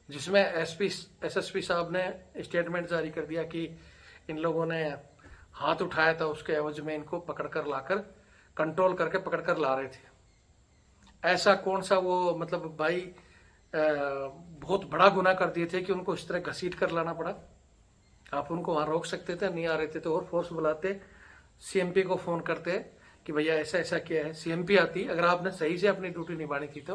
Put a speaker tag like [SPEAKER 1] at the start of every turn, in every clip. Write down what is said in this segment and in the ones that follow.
[SPEAKER 1] जिसमें एसएसपी साहब ने स्टेटमेंट जारी कर दिया कि इन लोगों ने हाथ उठाया था, उसके एवज में इनको पकड़कर लाकर कंट्रोल करके पकड़कर ला रहे थे। ऐसा कौन सा वो मतलब भाई बहुत बड़ा गुनाह कर दिए थे कि उनको इस तरह घसीट कर लाना पड़ा। आप उनको वहां रोक सकते थे, नहीं आ रहे थे तो और फोर्स बुलाते, सीएमपी को फोन करते कि भैया ऐसा ऐसा किया है, सीएमपी आती अगर आपने सही से अपनी ड्यूटी निभानी थी तो।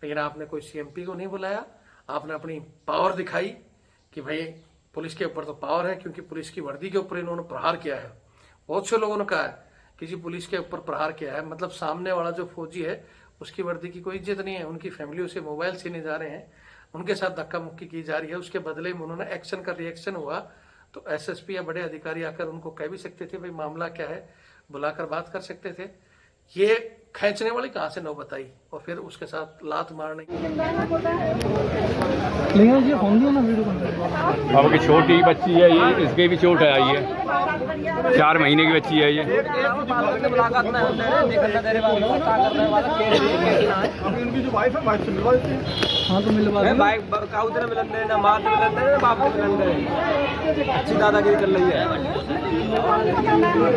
[SPEAKER 1] लेकिन आपने कोई सीएमपी को नहीं बुलाया, आपने अपनी पावर दिखाई कि भाई पुलिस के ऊपर तो पावर है, क्योंकि पुलिस की वर्दी के ऊपर इन्होंने प्रहार किया है। बहुत से लोगों ने कहा है कि जी पुलिस के ऊपर प्रहार किया है, मतलब सामने वाला जो फौजी है उसकी वर्दी की कोई इज्जत नहीं है, उनकी फैमिली उसे मोबाइल छीने जा रहे हैं, उनके साथ धक्का मुक्की की जा रही है, उसके बदले में उन्होंने एक्शन का रिएक्शन हुआ तो एसएसपी या बड़े अधिकारी आकर उनको कह भी सकते थे भाई मामला क्या है, बुलाकर बात कर सकते थे। ये खींचने वाली कहाँ से नौबत आई और फिर उसके साथ लात मारने की।
[SPEAKER 2] अब की छोटी बच्ची है ये, इसके भी चोट आई है, 4 महीने की बच्ची है ये।
[SPEAKER 3] उनकी जो वाइफ है वाइफ से मिलवा देते हैं।
[SPEAKER 4] हाँ तो मिलवा दे।
[SPEAKER 3] भाई काऊ तेरा मिलन दे ना, माँ तेरा मिलन दे ना, बाप तेरा मिलन दे। अच्छी दादागिरी कर रही है,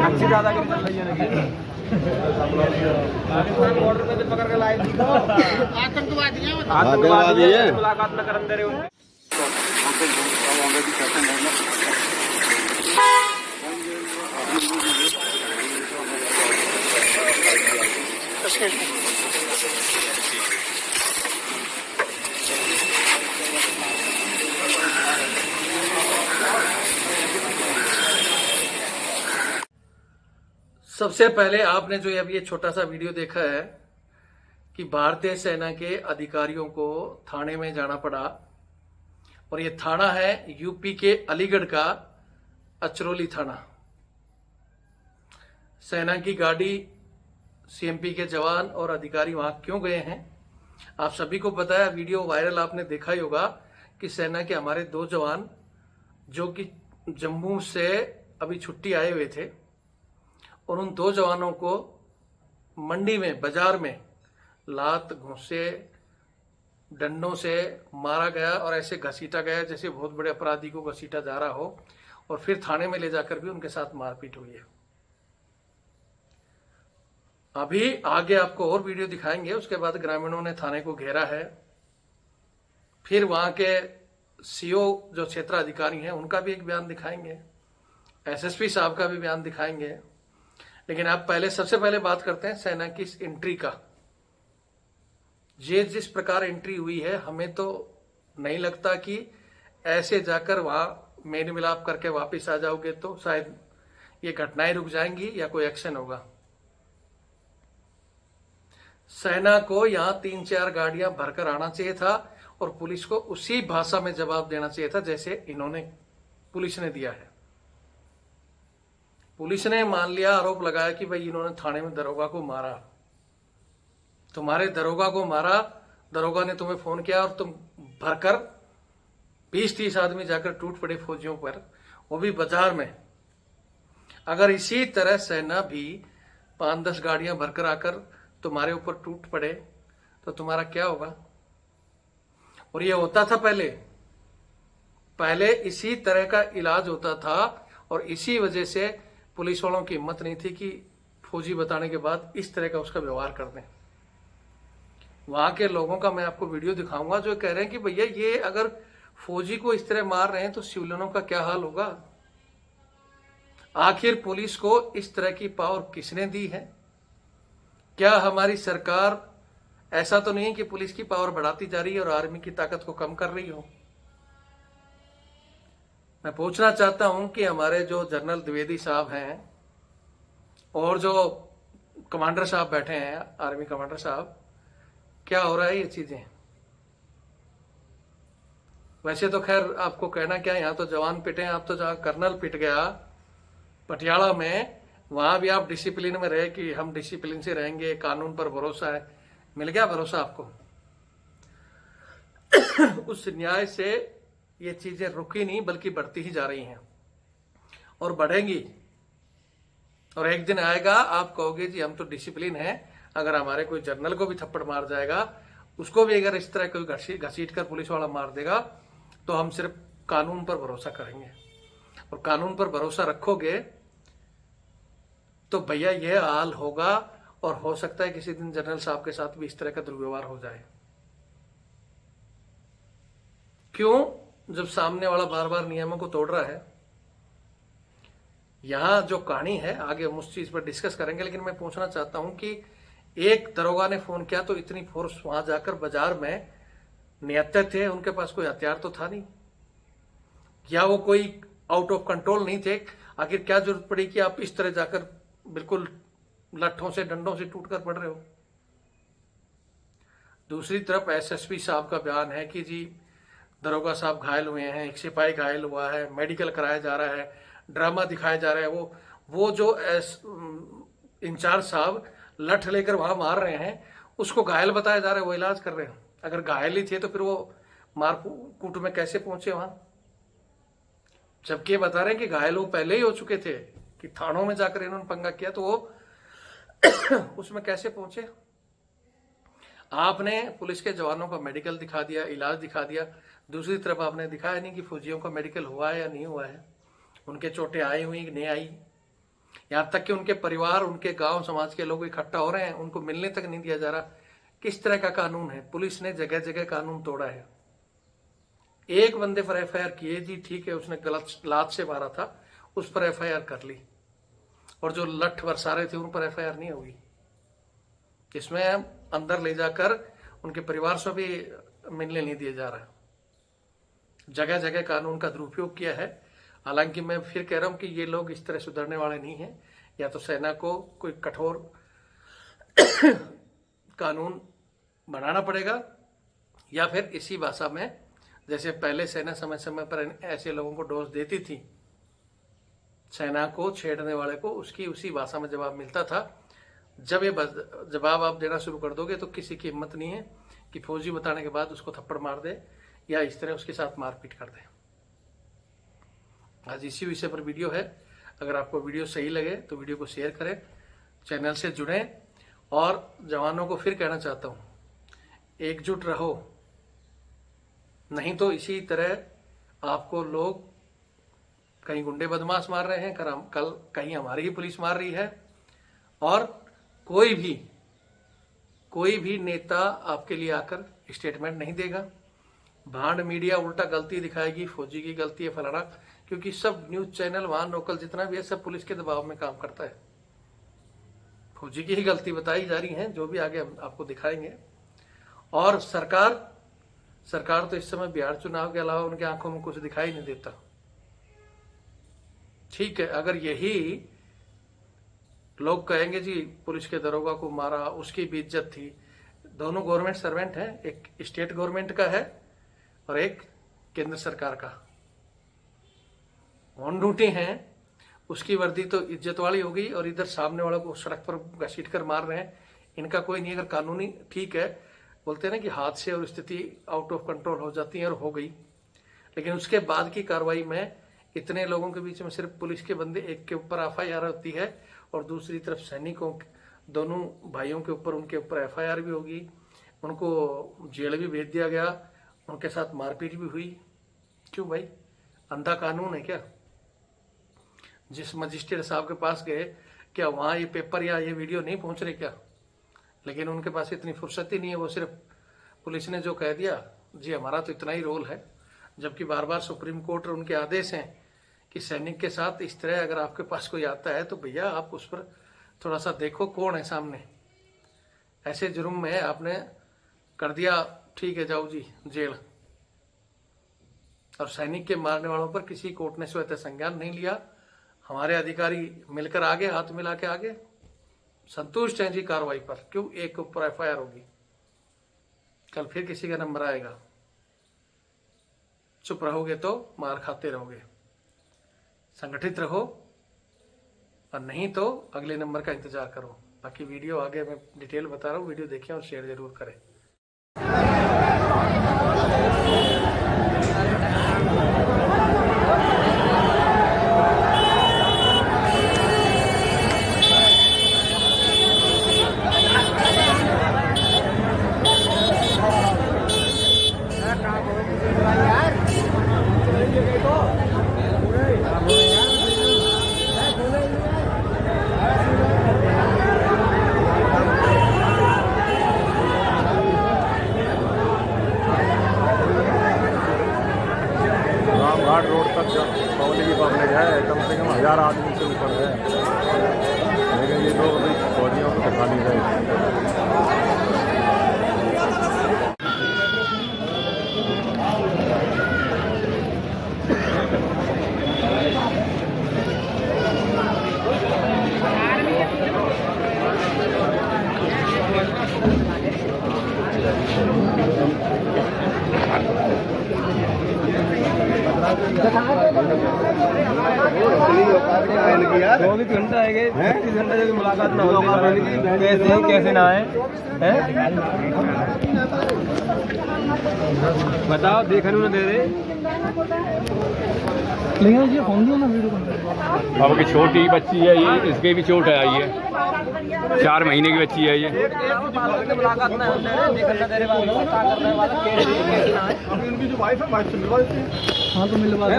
[SPEAKER 3] अच्छी दादागिरी कर रही है। पाकिस्तान बॉर्डर पे पकड़ के लाए थी, आतंकवादी है, मुलाकात न करन दे रहे उनके।
[SPEAKER 1] सबसे पहले आपने जो अब ये छोटा सा वीडियो देखा है कि भारतीय सेना के अधिकारियों को थाने में जाना पड़ा, और ये थाना है यूपी के अलीगढ़ का अचरौली थाना। सेना की गाड़ी, सीएमपी के जवान और अधिकारी वहां क्यों गए हैं आप सभी को पता है, वीडियो वायरल आपने देखा ही होगा कि सेना के हमारे 2 जवान जो कि जम्मू से अभी छुट्टी आए हुए थे, और उन 2 जवानों को मंडी में, बाजार में लात, घूंसे, डंडों से मारा गया और ऐसे घसीटा गया जैसे बहुत बड़े अपराधी को घसीटा जा रहा हो, और फिर थाने में ले जाकर भी उनके साथ मारपीट हुई है। अभी आगे आपको और वीडियो दिखाएंगे। उसके बाद ग्रामीणों ने थाने को घेरा है, फिर वहां के सीओ जो क्षेत्र अधिकारी हैं उनका भी एक बयान दिखाएंगे, एसएसपी साहब का भी बयान दिखाएंगे। लेकिन आप पहले सबसे पहले बात करते हैं सेना की इस एंट्री का। ये जिस प्रकार एंट्री हुई है, हमें तो नहीं लगता कि ऐसे जाकर वहां मेल मिलाप करके वापस आ जाओगे तो शायद ये घटनाएं रुक जाएंगी या कोई एक्शन होगा। सेना को यहां 3-4 गाड़ियां भरकर आना चाहिए था और पुलिस को उसी भाषा में जवाब देना चाहिए था जैसे इन्होंने, पुलिस ने दिया है। पुलिस ने मान लिया, आरोप लगाया कि भाई इन्होंने थाने में दरोगा को मारा, तुम्हारे दरोगा को मारा, दरोगा ने तुम्हें फोन किया और तुम भरकर 20-30 आदमी जाकर टूट पड़े फौजियों पर, वो भी बाजार में। अगर इसी तरह सेना भी 5-10 गाड़ियां भरकर आकर तुम्हारे ऊपर टूट पड़े तो तुम्हारा क्या होगा। और ये होता था पहले इसी तरह का इलाज होता था, और इसी वजह से पुलिस वालों की हिम्मत नहीं थी कि फौजी बताने के बाद इस तरह का उसका व्यवहार कर दें। वहां के लोगों का मैं आपको वीडियो दिखाऊंगा जो कह रहे हैं कि भैया ये अगर फौजी को इस तरह मार रहे हैं तो सिविलियनों का क्या हाल होगा। आखिर पुलिस को इस तरह की पावर किसने दी है? क्या हमारी सरकार, ऐसा तो नहीं है कि पुलिस की पावर बढ़ाती जा रही है और आर्मी की ताकत को कम कर रही हो। मैं पूछना चाहता हूं कि हमारे जो जनरल द्विवेदी साहब हैं और जो कमांडर साहब बैठे हैं, आर्मी कमांडर साहब, क्या हो रहा है ये चीजें? वैसे तो खैर आपको कहना क्या, यहां तो जवान पिटे हैं, आप तो जहां कर्नल पिट गया पटियाला में, वहां भी आप डिसिप्लिन में रहे कि हम डिसिप्लिन से रहेंगे, कानून पर भरोसा है। मिल गया भरोसा आपको? उस न्याय से ये चीजें रुकी नहीं बल्कि बढ़ती ही जा रही हैं और बढ़ेंगी। और एक दिन आएगा आप कहोगे जी हम तो डिसिप्लिन है, अगर हमारे कोई जर्नल को भी थप्पड़ मार जाएगा उसको भी अगर इस तरह कोई घसीट कर पुलिस वाला मार देगा तो हम सिर्फ कानून पर भरोसा करेंगे। और कानून पर भरोसा रखोगे तो भैया ये हाल होगा, और हो सकता है किसी दिन जनरल साहब के साथ भी इस तरह का दुर्व्यवहार हो जाए। क्यों? जब सामने वाला बार बार नियमों को तोड़ रहा है। यहां जो कहानी है आगे हम उस चीज पर डिस्कस करेंगे, लेकिन मैं पूछना चाहता हूं कि एक दरोगा ने फोन किया तो इतनी फोर्स वहां जाकर बाजार में निहत्थे थे, उनके पास कोई हथियार तो था नहीं, या वो कोई आउट ऑफ कंट्रोल नहीं थे? आखिर क्या जरूरत पड़ी कि आप इस तरह जाकर बिल्कुल लट्ठों से डंडों से टूट कर पड़ रहे हो? दूसरी तरफ एसएसपी साहब का बयान है कि जी दरोगा साहब घायल हुए हैं, एक सिपाही घायल हुआ है, मेडिकल कराया जा रहा है, ड्रामा दिखाया जा रहा है। वो जो इंचार्ज साहब लठ लेकर वहां मार रहे हैं उसको घायल बताया जा रहा है, वो इलाज कर रहे हैं। अगर घायल ही थे तो फिर वो मार कूट में कैसे पहुंचे वहां? जबकि ये बता रहे हैं कि घायल वो पहले ही हो चुके थे, कि थानों में जाकर इन्होंने पंगा किया, तो वो उसमें कैसे पहुंचे? आपने पुलिस के जवानों का मेडिकल दिखा दिया, इलाज दिखा दिया, दूसरी तरफ आपने दिखाया नहीं कि फौजियों का मेडिकल हुआ है या नहीं हुआ है, उनके चोटें आई हुई कि नहीं आई। यहां तक कि उनके परिवार, उनके गांव समाज के लोग इकट्ठा हो रहे हैं, उनको मिलने तक नहीं दिया जा रहा। किस तरह का कानून है? पुलिस ने जगह जगह कानून तोड़ा है। एक बंदे पर एफआईआर किए, जी ठीक है उसने गलत लात से मारा था, उस पर एफआईआर कर ली, और जो लठ बरसा रहे थे उन पर एफआईआर नहीं होगी। इसमें अंदर ले जाकर उनके परिवार से भी मिलने नहीं दिया जा रहा। जगह जगह कानून का दुरुपयोग किया है। हालांकि मैं फिर कह रहा हूं कि ये लोग इस तरह सुधरने वाले नहीं हैं। या तो सेना को कोई कठोर कानून बनाना पड़ेगा, या फिर इसी भाषा में जैसे पहले सेना समय समय पर ऐसे लोगों को डोज देती थी, सेना को छेड़ने वाले को उसकी उसी भाषा में जवाब मिलता था। जब ये जवाब आप देना शुरू कर दोगे तो किसी की हिम्मत नहीं है कि फौजी बताने के बाद उसको थप्पड़ मार दे या इस तरह उसके साथ मारपीट कर दे। आज इसी विषय पर वीडियो है। अगर आपको वीडियो सही लगे तो वीडियो को शेयर करें, चैनल से जुड़ें, और जवानों को फिर कहना चाहता हूं, एकजुट रहो, नहीं तो इसी तरह आपको लोग कहीं गुंडे बदमाश मार रहे हैं, कल कहीं हमारी ही पुलिस मार रही है, और कोई भी नेता आपके लिए आकर स्टेटमेंट नहीं देगा। भांड मीडिया उल्टा गलती दिखाएगी, फौजी की गलती है फलाना, क्योंकि सब न्यूज चैनल वहां लोकल जितना भी है सब पुलिस के दबाव में काम करता है। फौजी की ही गलती बताई जा रही है, जो भी आगे हम आपको दिखाएंगे। और सरकार तो इस समय बिहार चुनाव के अलावा उनके आंखों में कुछ दिखाई नहीं देता। ठीक है, अगर यही लोग कहेंगे जी पुलिस के दरोगा को मारा, उसकी भी इज्जत थी। दोनों गवर्नमेंट सर्वेंट हैं, एक स्टेट गवर्नमेंट का है और एक केंद्र सरकार का। ऑन ड्यूटी हैं, उसकी वर्दी तो इज्जत वाली हो गई, और इधर सामने वालों को सड़क पर घसीट कर मार रहे हैं। इनका कोई नहीं। अगर कानूनी ठीक है, बोलते हैं ना कि हादसे और स्थिति आउट ऑफ कंट्रोल हो जाती है, और हो गई, लेकिन उसके बाद की कार्रवाई में इतने लोगों के बीच में सिर्फ पुलिस के बंदे एक के ऊपर एफआईआर होती है, और दूसरी तरफ सैनिकों दोनों भाइयों के ऊपर उनके ऊपर एफआईआर भी होगी, उनको जेल भी भेज दिया गया, उनके साथ मारपीट भी हुई। क्यों भाई? अंधा कानून है क्या? जिस मजिस्ट्रेट साहब के पास गए, क्या वहां ये पेपर या ये वीडियो नहीं पहुंच रहे क्या? लेकिन उनके पास इतनी फुर्सत ही नहीं है। वो सिर्फ पुलिस ने जो कह दिया, जी हमारा तो इतना ही रोल है, जबकि बार बार सुप्रीम कोर्ट और उनके आदेश हैं कि सैनिक के साथ इस तरह अगर आपके पास कोई आता है तो भैया आप उस पर थोड़ा सा देखो कौन है सामने। ऐसे जुर्म में आपने कर दिया, ठीक है जाओ जी जेल। और सैनिक के मारने वालों पर किसी कोर्ट ने स्वतः संज्ञान नहीं लिया। हमारे अधिकारी मिलकर आगे, हाथ मिला के आगे संतुष्ट हैं जी कार्रवाई पर। क्यों? एक के ऊपर एफआईआर होगी, कल फिर किसी का नंबर आएगा। चुप रहोगे तो मार खाते रहोगे। संगठित रहो, और नहीं तो अगले नंबर का इंतजार करो। बाकी वीडियो आगे मैं डिटेल बता रहा हूँ, वीडियो देखें और शेयर जरूर करें।
[SPEAKER 4] रामघाट रोड तक पब्लिक है, कम से कम 1000 आदमी से ऊपर है, लेकिन ये लोग अभी फौजियों को दिखा नहीं रहे।
[SPEAKER 3] चौबीस घंटा आएंगे, 30 घंटा जब मुलाकात ना होती कैसे कैसे ना आए हैं? बताओ, देखने में दे रहे
[SPEAKER 2] अब की छोटी बच्ची है ये, इसके भी चोट आई है, 4 महीने की बच्ची है ये।
[SPEAKER 3] मुलाकात ना होते हैं, देखना दे रहे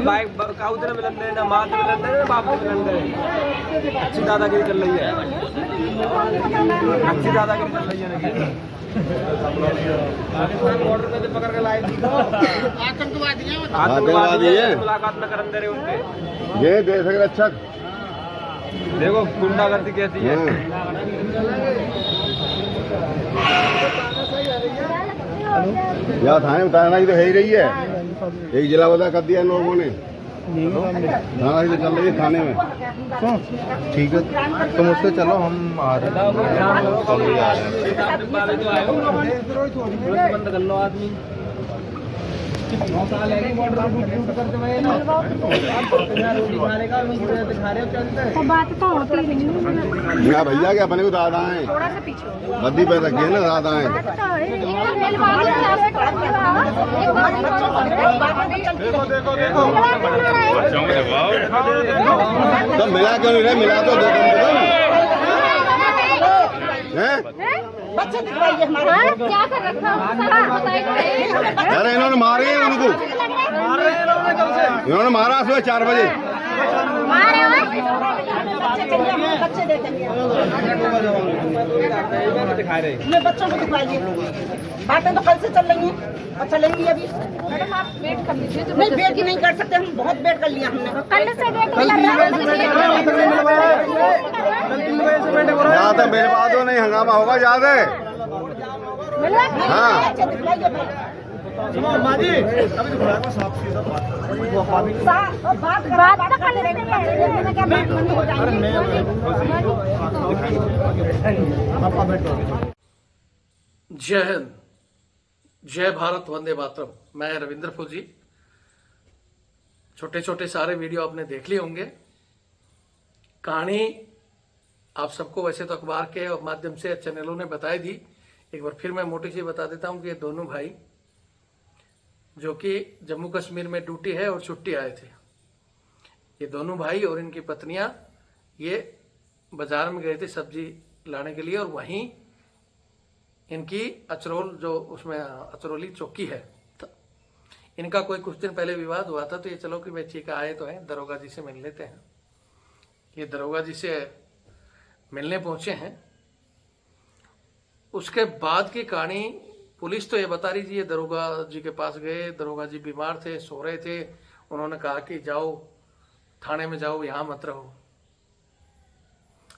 [SPEAKER 3] बाइक काउंटर मिलन दे ना, माँ मिलन दे ना, बाप मिलन दे। अच्छी दादागिरी चल रही है, अच्छी दादागिरी चल रही है। बॉर्डर पे पकड़ के लाए आतंकवादी है, मुलाकात न करने दे रहे उनके।
[SPEAKER 4] ये देश का रक्षक,
[SPEAKER 3] देखो गुंडागर्दी कैसी है।
[SPEAKER 4] या थाने बताना ही तो है ही रही है, एक जिला बता कर दिया इन लोगों ने, थाना ही तो चल रही है थाने में। ठीक है, तुम उससे चलो, हम आ रहे
[SPEAKER 3] बंद कर लो आदमी।
[SPEAKER 5] बात तो होती नहीं
[SPEAKER 4] है भैया, क्या अपने को दादा है,
[SPEAKER 5] थोड़ा सा पीछे
[SPEAKER 4] गद्दी पे रखिए ना, दादा है। तो मिला क्यों नहीं रहे, मिला तो दो
[SPEAKER 5] बच्चे दिखवाइए हमारा क्या कर रखा है।
[SPEAKER 4] अरे इन्होंने मारे हैं उनको, इन्होंने मारा सुबह 4 बजे।
[SPEAKER 5] बच्चे देखेंगे, बच्चों को दिखवाइए। बातें तो कल से चल रही हैं और चलेंगी अभी। मैडम आप वेट कर लीजिए। नहीं, वेट ही नहीं कर सकते, हम बहुत वेट कर लिया हमने। कल से
[SPEAKER 4] यहाँ तक मेरे बात नहीं, हंगामा होगा याद है। हाँ
[SPEAKER 1] जय हिंद, जय भारत, वंदे मातरम। मैं रविंद्र फौजी। छोटे छोटे सारे वीडियो आपने देख लिए होंगे। कहानी आप सबको वैसे तो अखबार के माध्यम से चैनलों ने बताई दी, एक बार फिर मैं मोटी सी बता देता हूं कि ये दोनों भाई जो कि जम्मू कश्मीर में ड्यूटी है और छुट्टी आए थे, ये दोनों भाई और इनकी पत्नियां ये बाजार में गए थे सब्जी लाने के लिए, और वहीं इनकी अचरोल जो उसमें अचरोली चौकी है, इनका कोई कुछ दिन पहले विवाद हुआ था। तो ये चलो कि भाई ठीक है, आए तो हैं, दरोगा जी से मिल लेते हैं। ये दरोगा जी से मिलने पहुंचे हैं। उसके बाद की कहानी पुलिस तो ये बता रही थी, ये दरोगा जी के पास गए, दरोगा जी बीमार थे, सो रहे थे, उन्होंने कहा कि जाओ थाने में जाओ, यहाँ मत रहो।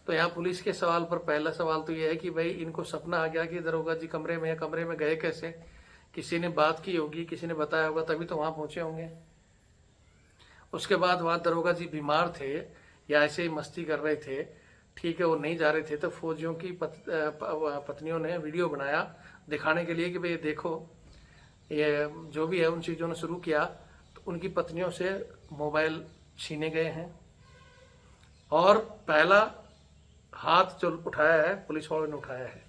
[SPEAKER 1] तो यहाँ पुलिस के सवाल पर पहला सवाल तो ये है कि भाई इनको सपना आ गया कि दरोगा जी कमरे में है, कमरे में गए कैसे? किसी ने बात की होगी, किसी ने बताया होगा, तभी तो वहां पहुंचे होंगे। उसके बाद वहां दरोगा जी बीमार थे या ऐसे ही मस्ती कर रहे थे, ठीक है, वो नहीं जा रहे थे, तो फौजियों की पत्नियों ने वीडियो बनाया दिखाने के लिए कि भाई ये देखो, ये जो भी है उन चीज़ों ने शुरू किया। तो उनकी पत्नियों से मोबाइल छीने गए हैं, और पहला हाथ जो उठाया है पुलिस वालों ने उठाया है।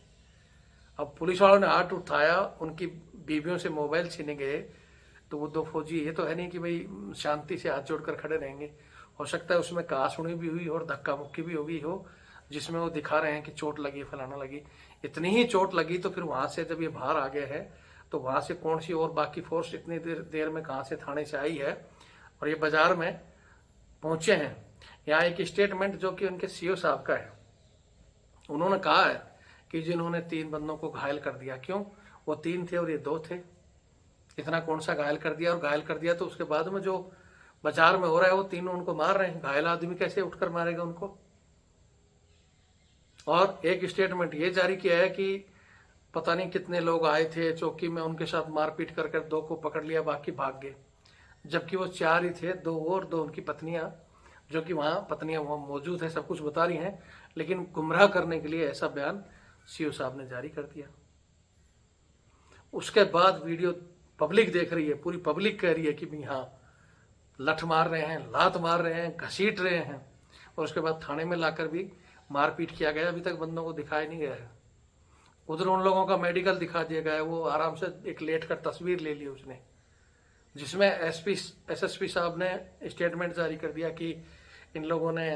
[SPEAKER 1] अब पुलिस वालों ने हाथ उठाया, उनकी बीवियों से मोबाइल छीने गए, तो वो दो फौजी, ये तो है नहीं कि भाई शांति से हाथ जोड़कर खड़े रहेंगे। हो सकता है उसमें कहासुनी भी हुई और धक्का मुक्की भी होगी हो, जिसमें वो दिखा रहे हैं कि चोट लगी, फलाना लगी। इतनी ही चोट लगी तो फिर वहां से जब ये बाहर आ गए हैं तो वहां से कौन सी और बाकी फोर्स इतनी देर में कहां से थाने से आई है और ये बाजार में पहुंचे हैं। यहाँ एक स्टेटमेंट जो कि उनके सीओ साहब का है, उन्होंने कहा है कि जिन्होंने 3 बंदों को घायल कर दिया, क्यों? वो 3 थे और ये 2 थे, इतना कौन सा घायल कर दिया? और घायल कर दिया तो उसके बाद में जो बाजार में हो रहा है वो तीनों उनको मार रहे हैं। घायल आदमी कैसे उठकर मारेगा उनको? और एक स्टेटमेंट ये जारी किया है कि पता नहीं कितने लोग आए थे चौकी में, उनके साथ मारपीट करके 2 को पकड़ लिया, बाकी भाग गए, जबकि वो 4 ही थे, 2 और 2 उनकी पत्नियां, जो कि पत्नियां वहां मौजूद है, सब कुछ बता रही हैं, लेकिन गुमराह करने के लिए ऐसा बयान सीओ साहब ने जारी कर दिया। उसके बाद वीडियो पब्लिक देख रही है, पूरी पब्लिक कह रही है कि भाई हाँ, लठ मार रहे हैं, लात मार रहे हैं, घसीट रहे हैं, और उसके बाद थाने में लाकर भी मारपीट किया गया। अभी तक बंदों को दिखाया नहीं गया है। उधर उन लोगों का मेडिकल दिखा दिया गया है, वो आराम से एक लेट कर तस्वीर ले ली उसने, जिसमें एसएसपी साहब ने स्टेटमेंट जारी कर दिया कि इन लोगों ने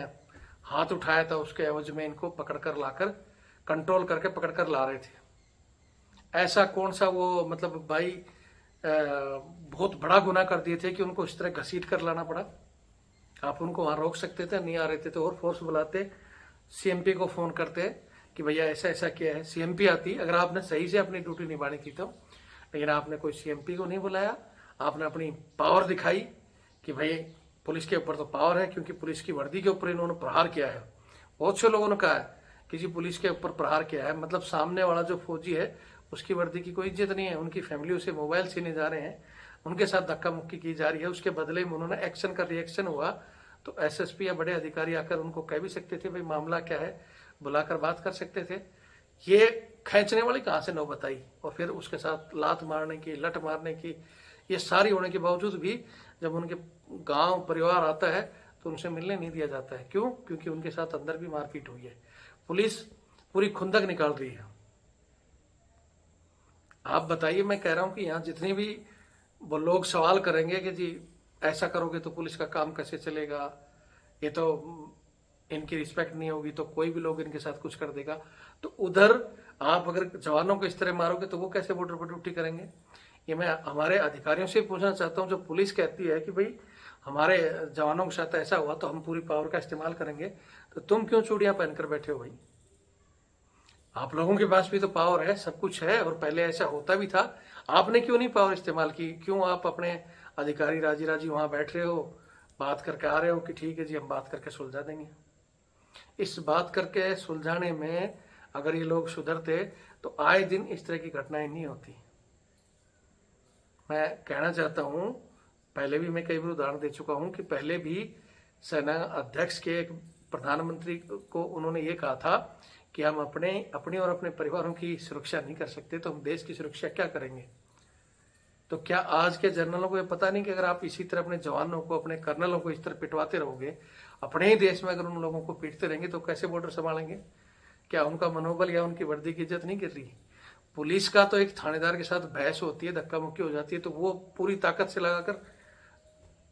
[SPEAKER 1] हाथ उठाया था, उसके एवज में इनको पकड़कर लाकर कंट्रोल करके पकड़कर ला रहे थे। ऐसा कौन सा वो मतलब भाई बहुत बड़ा गुनाह कर दिए थे कि उनको इस तरह घसीट कर लाना पड़ा? आप उनको वहां रोक सकते थे, नहीं आ रहे थे तो और फोर्स बुलाते, सीएमपी को फोन करते कि भैया ऐसा ऐसा किया है, सीएमपी आती अगर आपने सही से अपनी ड्यूटी निभानी थी तो। लेकिन आपने कोई सीएमपी को नहीं बुलाया, आपने अपनी पावर दिखाई कि भाई पुलिस के ऊपर तो पावर है, क्योंकि पुलिस की वर्दी के ऊपर इन्होंने प्रहार किया है। बहुत से लोगों ने कहा है किसी पुलिस के ऊपर प्रहार किया है, मतलब सामने वाला जो फौजी है उसकी वर्दी की कोई इज्जत नहीं है, उनकी फैमिली उसे मोबाइल छीने जा रहे हैं, उनके साथ धक्का मुक्की की जा रही है, उसके बदले में उन्होंने एक्शन का रिएक्शन हुआ तो एसएसपी या बड़े अधिकारी आकर उनको कह भी सकते थे भाई मामला क्या है, बुलाकर बात कर सकते थे। ये खींचने वाली कहाँ से नौबत आई? और फिर उसके साथ लात मारने की, लठ मारने की, ये सारी होने के बावजूद भी जब उनके गांव परिवार आता है तो उनसे मिलने नहीं दिया जाता है। क्यों? क्योंकि उनके साथ अंदर भी मारपीट हुई है। पुलिस पूरी खुंदक निकाल रही है। आप बताइए, मैं कह रहा हूं कि यहाँ जितने भी वो लोग सवाल करेंगे कि जी ऐसा करोगे तो पुलिस का काम कैसे चलेगा, ये तो इनकी रिस्पेक्ट नहीं होगी तो कोई भी लोग इनके साथ कुछ कर देगा, तो उधर आप अगर जवानों को इस तरह मारोगे तो वो कैसे बॉर्डर पर ड्यूटी करेंगे? ये मैं हमारे अधिकारियों से पूछना चाहता हूँ। जो पुलिस कहती है कि भाई हमारे जवानों के साथ ऐसा हुआ तो हम पूरी पावर का इस्तेमाल करेंगे, तो तुम क्यों चूड़ियां पहनकर बैठे हो भाई? आप लोगों के पास भी तो पावर है, सब कुछ है, और पहले ऐसा होता भी था। आपने क्यों नहीं पावर इस्तेमाल की? क्यों आप अपने अधिकारी राजी राजी वहां बैठ रहे हो, बात करके आ रहे हो कि ठीक है जी हम बात करके सुलझा देंगे? इस बात करके सुलझाने में अगर ये लोग सुधरते तो आए दिन इस तरह की घटनाएं नहीं होती। मैं कहना चाहता हूं, पहले भी मैं कई बार उदाहरण दे चुका हूं कि पहले भी सेना अध्यक्ष के एक प्रधानमंत्री को उन्होंने ये कहा था कि हम अपने और अपने परिवारों की सुरक्षा नहीं कर सकते तो हम देश की सुरक्षा क्या करेंगे? तो क्या आज के जनरलों को ये पता नहीं कि अगर आप इसी तरह अपने जवानों को, अपने कर्नलों को इस तरह पिटवाते रहोगे, अपने ही देश में अगर उन लोगों को पीटते रहेंगे तो कैसे बॉर्डर संभालेंगे? क्या उनका मनोबल या उनकी वर्दी की इज्जत नहीं गिर रही? पुलिस का तो एक थानेदार के साथ बहस होती है, धक्का मुक्की हो जाती है, तो वो पूरी ताकत से लगाकर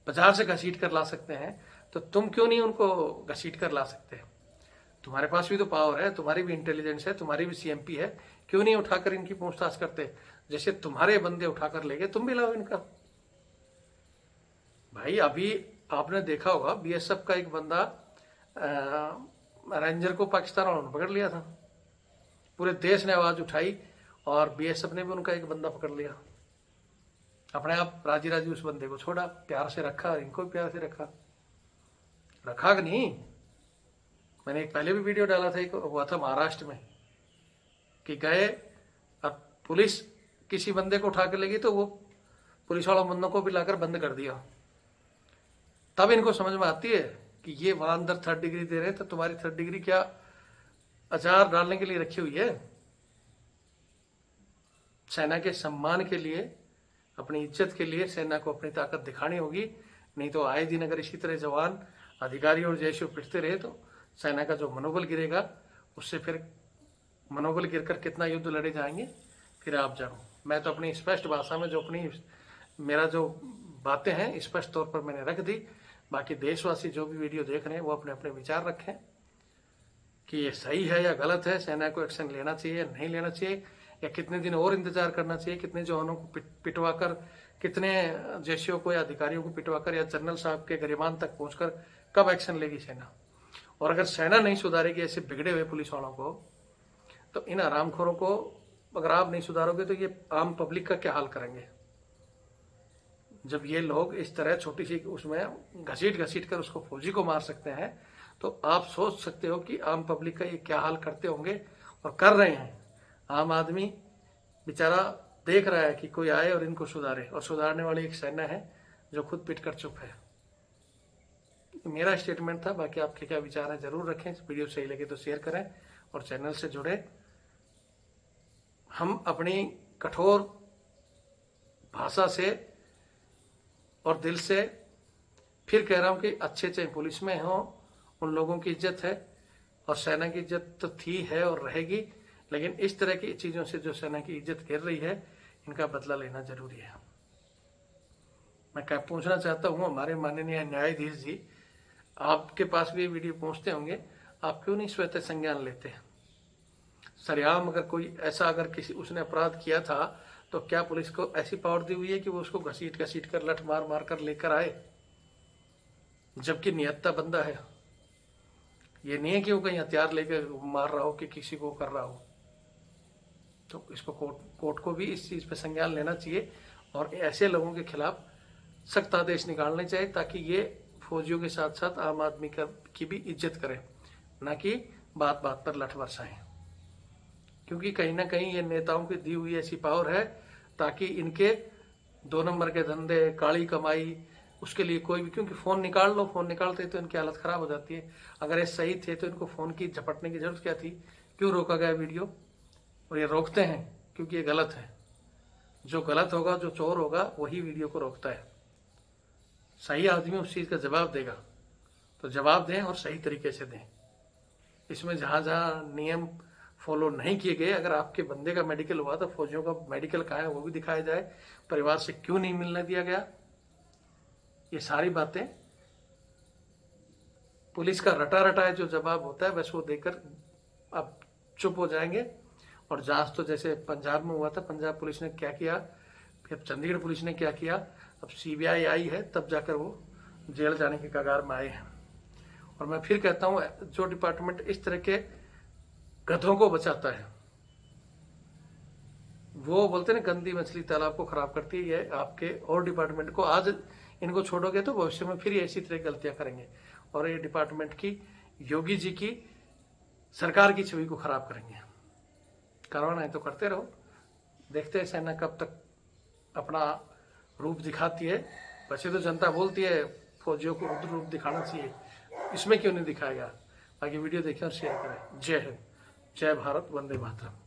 [SPEAKER 1] बाजार से घसीट कर ला सकते हैं, तो तुम क्यों नहीं उनको घसीट कर ला सकते? तुम्हारे पास भी तो पावर है, तुम्हारी भी इंटेलिजेंस है, तुम्हारी भी सीएमपी है, क्यों नहीं उठाकर इनकी पूछताछ करते? जैसे तुम्हारे बंदे उठाकर ले गए, तुम भी लाओ इनका। भाई अभी आपने देखा होगा बीएसएफ का एक बंदा रेंजर को पाकिस्तान वालों ने पकड़ लिया था, पूरे देश ने आवाज उठाई और बीएसएफ ने भी उनका एक बंदा पकड़ लिया। अपने आप राजी राजी उस बंदे को छोड़ा, प्यार से रखा, इनको भी प्यार से रखा कि नहीं? मैंने एक पहले भी वीडियो डाला था, एक हुआ था महाराष्ट्र में कि गए, अब पुलिस किसी बंदे को उठा के लेगी तो वो पुलिस वालों बंदों को भी लाकर बंद कर दिया। तब इनको समझ में आती है कि ये वहां अंदर 3rd डिग्री दे रहे हैं, तो तुम्हारी 3rd डिग्री क्या अचार डालने के लिए रखी हुई है? सेना के सम्मान के लिए, अपनी इज्जत के लिए सेना को अपनी ताकत दिखानी होगी, नहीं तो आए दिन अगर इसी तरह जवान, अधिकारी और जैसे पिटते रहे तो सेना का जो मनोबल गिरेगा, उससे फिर मनोबल गिरकर कितना युद्ध लड़े जाएंगे फिर आप जानो। मैं तो अपनी स्पष्ट भाषा में जो अपनी मेरा जो बातें हैं स्पष्ट तौर पर मैंने रख दी। बाकी देशवासी जो भी वीडियो देख रहे हैं वो अपने अपने विचार रखें कि ये सही है या गलत है, सेना को एक्शन लेना चाहिए या नहीं लेना चाहिए, या कितने दिन और इंतजार करना चाहिए, कितने जवानों को पिटवा कर, कितने जैशियों को या अधिकारियों को पिटवा कर या जनरल साहब के गिरेबान तक पहुंचकर कब एक्शन लेगी सेना। और अगर सेना नहीं सुधारेगी ऐसे बिगड़े हुए पुलिस वालों को, तो इन हरामखोरों को अगर आप नहीं सुधारोगे तो ये आम पब्लिक का क्या हाल करेंगे। जब ये लोग इस तरह छोटी सी उसमें घसीट कर उसको फौजी को मार सकते हैं, तो आप सोच सकते हो कि आम पब्लिक का ये क्या हाल करते होंगे, और कर रहे हैं। आम आदमी बेचारा देख रहा है कि कोई आए और इनको सुधारे, और सुधारने वाली एक सेना है जो खुद पिट कर चुप है। मेरा स्टेटमेंट था, बाकी आपके क्या विचार है जरूर रखें। इस वीडियो सही लगे तो शेयर करें और चैनल से जुड़े। हम अपनी कठोर भाषा से और दिल से फिर कह रहा हूं कि अच्छे चाहे पुलिस में हो, उन लोगों की इज्जत है और सेना की इज्जत तो थी, है और रहेगी, लेकिन इस तरह की चीजों से जो सेना की इज्जत गिर रही है, इनका बदला लेना जरूरी है। मैं क्या पूछना चाहता हूं हमारे माननीय न्यायाधीश जी, आपके पास भी ये वीडियो पहुंचते होंगे, आप क्यों नहीं स्वतः संज्ञान लेते? सरेआम अगर कोई ऐसा अगर किसी उसने अपराध किया था, तो क्या पुलिस को ऐसी पावर दी हुई है कि वो उसको घसीट कर लठ मार कर लेकर आए, जबकि नियत्ता बंदा है। ये नहीं है कि वो कहीं हथियार लेकर मार रहा हो कि किसी को कर रहा हो। तो इसको कोर्ट को भी इस चीज पे संज्ञान लेना चाहिए और ऐसे लोगों के खिलाफ सख्त आदेश निकालने चाहिए, ताकि ये फौजियों के साथ साथ आम आदमी की भी इज्जत करें, ना कि बात बात पर लठ बरसाएं। क्योंकि कहीं ना कहीं ये नेताओं की दी हुई ऐसी पावर है, ताकि इनके 2 नंबर के धंधे, काली कमाई, उसके लिए कोई भी, क्योंकि फोन निकाल लो, फोन निकालते तो इनकी हालत खराब हो जाती है। अगर ये सही थे तो इनको फोन की झपटने की जरूरत क्या थी? क्यों रोका गया वीडियो? और ये रोकते हैं क्योंकि ये गलत है। जो गलत होगा, जो चोर होगा, वही वीडियो को रोकता है। सही आदमी उस चीज का जवाब देगा, तो जवाब दें और सही तरीके से दें। इसमें जहां जहां नियम फॉलो नहीं किए गए, अगर आपके बंदे का मेडिकल हुआ तो फौजियों का मेडिकल कहाँ है वो भी दिखाया जाए, परिवार से क्यों नहीं मिलने दिया गया। ये सारी बातें पुलिस का रटा जो जवाब होता है बस वो देकर अब चुप हो जाएंगे। और जांच तो जैसे पंजाब में हुआ था, पंजाब पुलिस ने क्या किया, फिर चंडीगढ़ पुलिस ने क्या किया, अब सीबीआई आई है, तब जाकर वो जेल जाने के कगार में आए हैं। और मैं फिर कहता हूं, जो डिपार्टमेंट इस तरह के गधों को बचाता है, वो बोलते हैं गंदी मछली तालाब को खराब करती है, ये आपके और डिपार्टमेंट को आज इनको छोड़ोगे तो भविष्य में फिर ऐसी तरह गलतियां करेंगे, और ये डिपार्टमेंट की, योगी जी की, सरकार की छवि को खराब करेंगे। करवाना है तो करते रहो, देखते हैं सेना कब तक अपना रूप दिखाती है। वैसे तो जनता बोलती है फौजियों को रुद्र रूप दिखाना चाहिए, इसमें क्यों नहीं दिखाएगा? बाकी वीडियो देखें और शेयर करें। जय हिंद, जय भारत, वंदे मातरम।